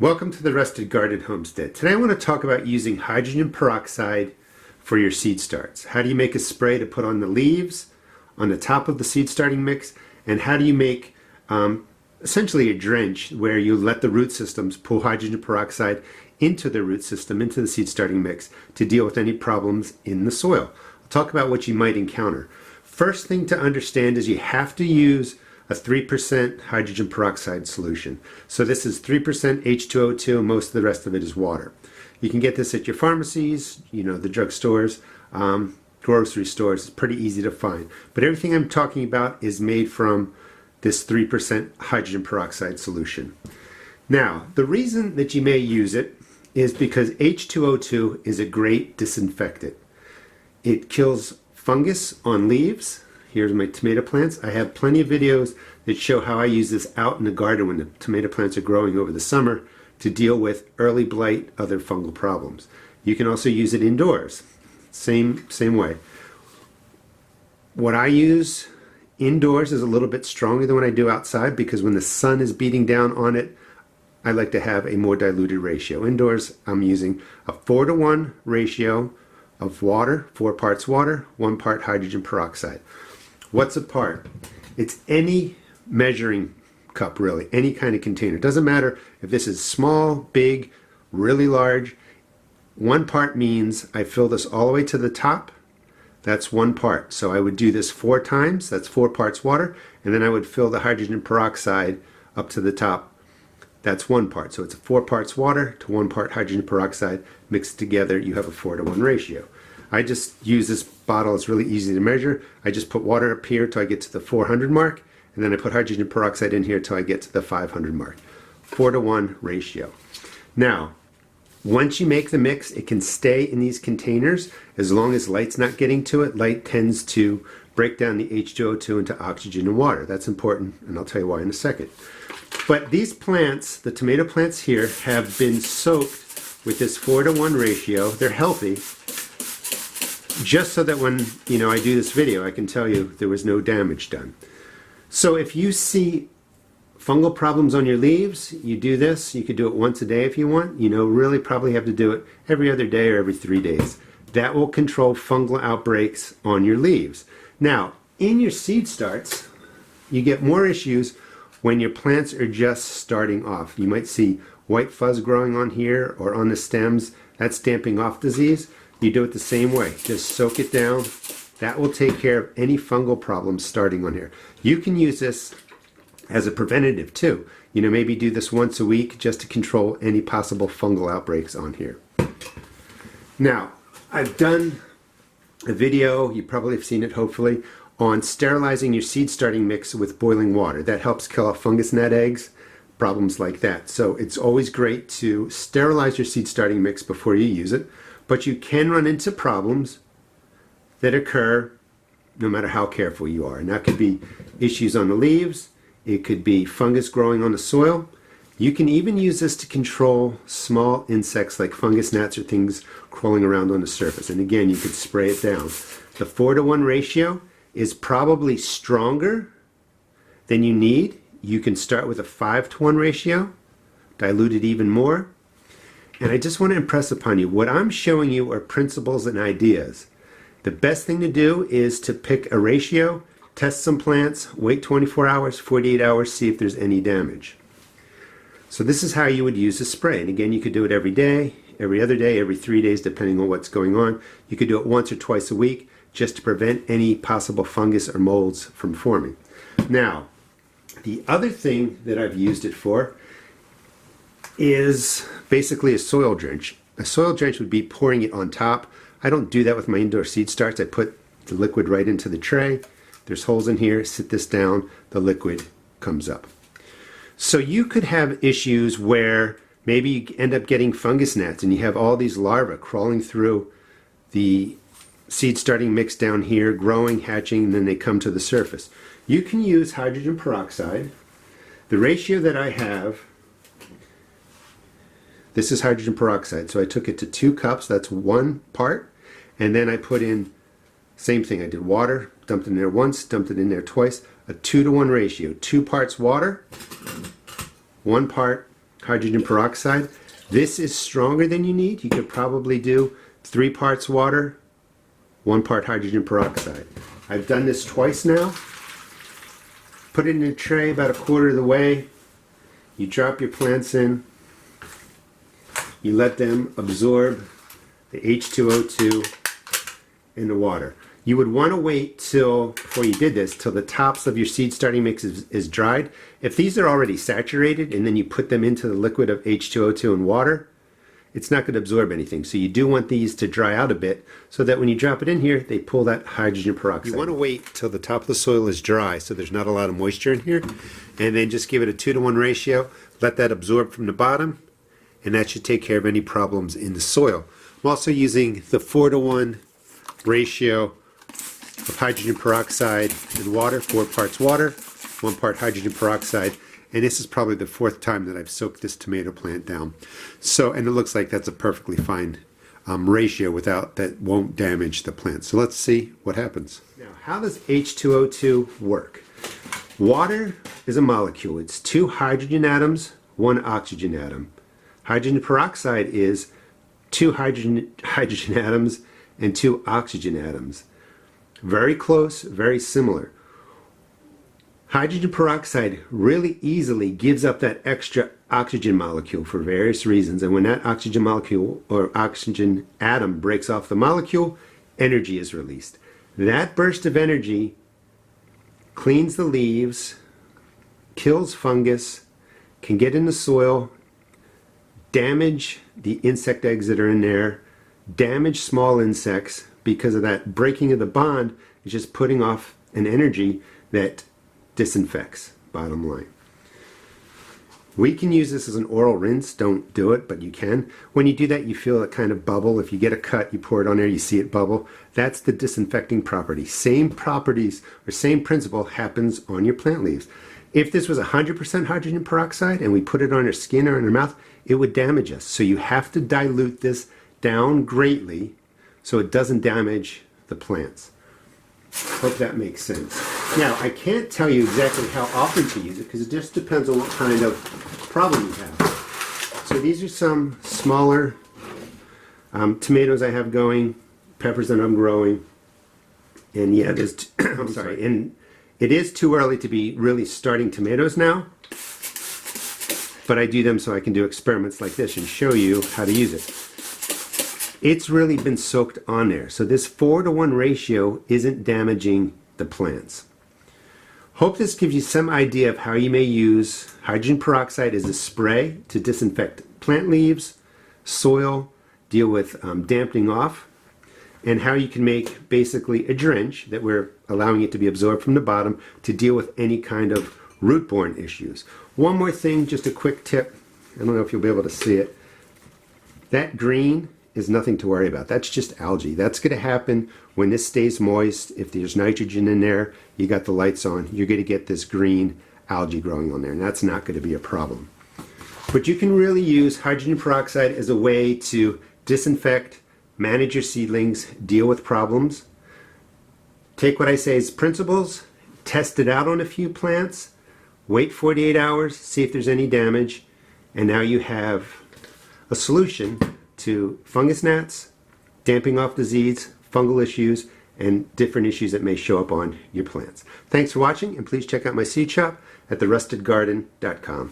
Welcome to the Rusted Garden Homestead. Today I want to talk about using hydrogen peroxide for your seed starts. How do you make a spray to put on the leaves, on the top of the seed starting mix, and how do you make essentially a drench where you let the root systems pull hydrogen peroxide into the root system, into the seed starting mix to deal with any problems in the soil. I'll talk about what you might encounter. First thing to understand is you have to use a 3% hydrogen peroxide solution. So this is 3% H2O2 and most of the rest of it is water. You can get this at your pharmacies, the drugstores, grocery stores. It's pretty easy to find. But everything I'm talking about is made from this 3% hydrogen peroxide solution. Now, the reason that you may use it is because H2O2 is a great disinfectant. It kills fungus on leaves. Here's my tomato plants. I have plenty of videos that show how I use this out in the garden when the tomato plants are growing over the summer to deal with early blight, other fungal problems. You can also use it indoors. Same way. What I use indoors is a little bit stronger than what I do outside because when the sun is beating down on it, I like to have a more diluted ratio. Indoors, I'm using a 4:1 ratio of water, 4 parts water, 1 part hydrogen peroxide. What's a part? It's any measuring cup, really, any kind of container. It doesn't matter if this is small, big, really large. 1 part means I fill this all the way to the top. That's 1 part. So I would do this 4 times. That's 4 parts water. And then I would fill the hydrogen peroxide up to the top. That's 1 part. So it's 4 parts water to 1 part hydrogen peroxide. Mixed together, you have a 4:1 ratio. I just use this bottle. It's really easy to measure. I just put water up here till I get to the 400 mark, and then I put hydrogen peroxide in here till I get to the 500 mark. 4:1 ratio. Now, once you make the mix, it can stay in these containers as long as light's not getting to it. Light tends to break down the H2O2 into oxygen and water. That's important, and I'll tell you why in a second. But these plants, the tomato plants here, have been soaked with this 4:1 ratio. They're healthy. Just so that when I do this video, I can tell you there was no damage done. So if you see fungal problems on your leaves, you do this. You could do it once a day if you want. Really probably have to do it every other day or every 3 days. That will control fungal outbreaks on your leaves. Now, in your seed starts, you get more issues when your plants are just starting off. You might see white fuzz growing on here or on the stems. That's damping off disease. You do it the same way. Just soak it down. That will take care of any fungal problems starting on here. You can use this as a preventative too. Maybe do this once a week just to control any possible fungal outbreaks on here. Now, I've done a video, you probably have seen it hopefully, on sterilizing your seed starting mix with boiling water. That helps kill off fungus gnat eggs, problems like that. So it's always great to sterilize your seed starting mix before you use it. But you can run into problems that occur no matter how careful you are. And that could be issues on the leaves. It could be fungus growing on the soil. You can even use this to control small insects like fungus gnats or things crawling around on the surface. And again, you could spray it down. The 4:1 ratio is probably stronger than you need. You can start with a 5:1 ratio, dilute it even more. And I just want to impress upon you, what I'm showing you are principles and ideas. The best thing to do is to pick a ratio, test some plants, wait 24 hours, 48 hours, see if there's any damage. So this is how you would use a spray. And again, you could do it every day, every other day, every 3 days, depending on what's going on. You could do it once or twice a week just to prevent any possible fungus or molds from forming. Now, the other thing that I've used it for is basically a soil drench. A soil drench would be pouring it on top. I don't do that with my indoor seed starts. I put the liquid right into the tray. There's holes in here. Sit this down. The liquid comes up. So you could have issues where maybe you end up getting fungus gnats and you have all these larvae crawling through the seed starting mix down here, growing, hatching, and then they come to the surface. You can use hydrogen peroxide. The ratio that I have, this is hydrogen peroxide, so I took it to 2 cups, that's 1 part, and then I put in, same thing, I did water, dumped it in there once, dumped it in there twice, a 2:1 ratio, 2 parts water, 1 part hydrogen peroxide. This is stronger than you need. You could probably do 3 parts water, 1 part hydrogen peroxide. I've done this twice now. Put it in a tray about 1/4 of the way. You drop your plants in. You let them absorb the H2O2 in the water. You would want to wait before you did this, till the tops of your seed starting mix is dried. If these are already saturated and then you put them into the liquid of H2O2 and water, it's not going to absorb anything. So you do want these to dry out a bit so that when you drop it in here, they pull that hydrogen peroxide. You want to wait till the top of the soil is dry so there's not a lot of moisture in here, and then just give it a 2-to-1 ratio. Let that absorb from the bottom, and that should take care of any problems in the soil. I'm also using the 4-to-1 ratio of hydrogen peroxide and water, 4 parts water, 1 part hydrogen peroxide, and this is probably the 4th time that I've soaked this tomato plant down. So, and it looks like that's a perfectly fine ratio that won't damage the plant. So let's see what happens. Now, how does H2O2 work? Water is a molecule. It's 2 hydrogen atoms, 1 oxygen atom. Hydrogen peroxide is 2 hydrogen atoms and 2 oxygen atoms. Very close, very similar. Hydrogen peroxide really easily gives up that extra oxygen molecule for various reasons, and when that oxygen molecule or oxygen atom breaks off the molecule, energy is released. That burst of energy cleans the leaves, kills fungus, can get in the soil, damage the insect eggs that are in there, damage small insects, because of that breaking of the bond is just putting off an energy that disinfects, bottom line. We can use this as an oral rinse. Don't do it, but you can. When you do that, you feel it kind of bubble. If you get a cut, you pour it on there, you see it bubble. That's the disinfecting property. Same properties or same principle happens on your plant leaves. If this was 100% hydrogen peroxide and we put it on our skin or in our mouth, it would damage us. So you have to dilute this down greatly so it doesn't damage the plants. Hope that makes sense. Now, I can't tell you exactly how often to use it because it just depends on what kind of problem you have. So these are some smaller tomatoes I have going, peppers that I'm growing, and yeah, there's I'm sorry, and it is too early to be really starting tomatoes now, but I do them so I can do experiments like this and show you how to use it. It's really been soaked on there. So this 4-to-1 ratio isn't damaging the plants. Hope this gives you some idea of how you may use hydrogen peroxide as a spray to disinfect plant leaves, soil, deal with dampening off, and how you can make basically a drench that we're allowing it to be absorbed from the bottom to deal with any kind of root-borne issues. One more thing, just a quick tip. I don't know if you'll be able to see it. That green is nothing to worry about. That's just algae. That's going to happen when this stays moist. If there's nitrogen in there, you got the lights on, you're going to get this green algae growing on there, and that's not going to be a problem. But you can really use hydrogen peroxide as a way to disinfect, manage your seedlings, deal with problems. Take what I say as principles, test it out on a few plants, wait 48 hours, see if there's any damage, and now you have a solution to fungus gnats, damping off disease, fungal issues, and different issues that may show up on your plants. Thanks for watching, and please check out my seed shop at therustedgarden.com.